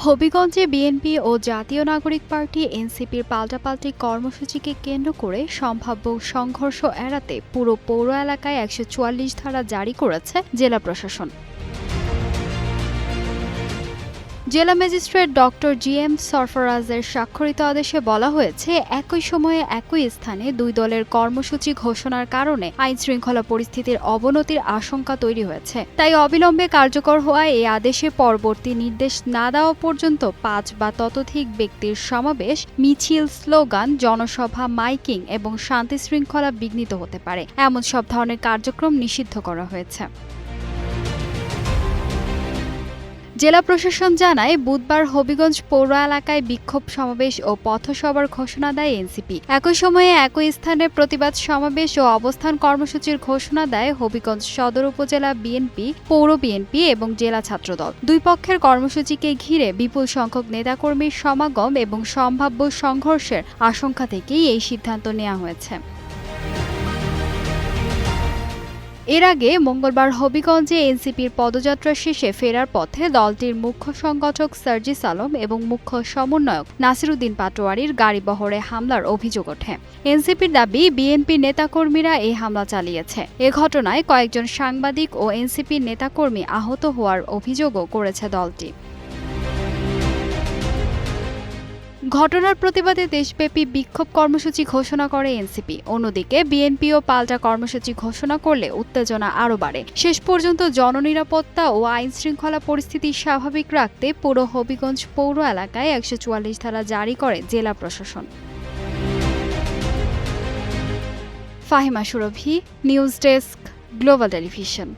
হবিগঞ্জে BNP ও জাতীয় নাগরিক party এনসিপির পাল্টাপাল্টি কর্মসূচিকে কেন্দ্র করে সম্ভাব্য সংঘর্ষ এড়াতে পুরো পৌর এলাকায় ১৪৪ ধারা জারি করেছে জেলা প্রশাসন। জেলা ম্যাজিস্ট্রেট ডক্টর জি.এম. সরফরাজের স্বাক্ষরিত আদেশে বলা হয়েছে, একই সময়ে একই স্থানে দুই দলের কর্মসূচি ঘোষণার কারণে আইনশৃঙ্খলা পরিস্থিতির অবনতির আশঙ্কা তৈরি হয়েছে। তাই অবিলম্বে কার্যকর হওয়া এই আদেশে পরবর্তী নির্দেশ না দেওয়া পর্যন্ত ৫ বা ততোধিক ব্যক্তির সমাবেশ, মিছিল, স্লোগান, জনসভা, মাইকিং এবং শান্তিশৃঙ্খলা বিঘ্নিত হতে পারে এমন সব ধরনের কার্যক্রম নিষিদ্ধ করা হয়েছে। জেলা প্রশাসন জানায়, বুধবার হবিগঞ্জ পৌর এলাকায় বিক্ষোভ সমাবেশ ও পথসভার ঘোষণা দেয় এনসিপি। একই সময়ে একই স্থানে প্রতিবাদ সমাবেশ ও অবস্থান কর্মসূচির ঘোষণা দেয় হবিগঞ্জ সদর উপজেলা বিএনপি, পৌর বিএনপি এবং জেলা ছাত্রদল। দুই পক্ষের কর্মসূচিকে ঘিরে বিপুল সংখ্যক নেতাকর্মীর সমাগম এবং সম্ভাব্য সংঘর্ষের আশঙ্কা থেকেই এই সিদ্ধান্ত নেওয়া হয়েছে। এর আগে মঙ্গলবার হবিগঞ্জে এনসিপির পদযাত্রা শেষে ফেরার পথে দলটির মুখ্য সংগঠক সার্জিস আলম এবং মুখ্য সমন্বয়ক নাসিরুদ্দিন পাটোয়ারির গাড়িবহরে হামলার অভিযোগ ওঠে। এনসিপির দাবি, বিএনপির নেতাকর্মীরা এই হামলা চালিয়েছে। এ ঘটনায় কয়েকজন সাংবাদিক ও এনসিপির নেতাকর্মী আহত হওয়ার অভিযোগও করেছে দলটি। ঘটনার প্রতিবাদে দেশব্যাপী বিক্ষোভ কর্মসূচি ঘোষণা করে এনসিপি। অন্যদিকে বিএনপিও পাল্টা কর্মসূচি ঘোষণা করলে উত্তেজনা আরও বাড়ে। শেষ পর্যন্ত জননিরাপত্তা ও আইনশৃঙ্খলা পরিস্থিতি স্বাভাবিক রাখতে পুরো হবিগঞ্জ পৌর এলাকায় ১৪৪ ধারা জারি করে জেলা প্রশাসন। ফাহিমা সুরভি, নিউজ ডেস্ক, গ্লোবাল টেলিভিশন।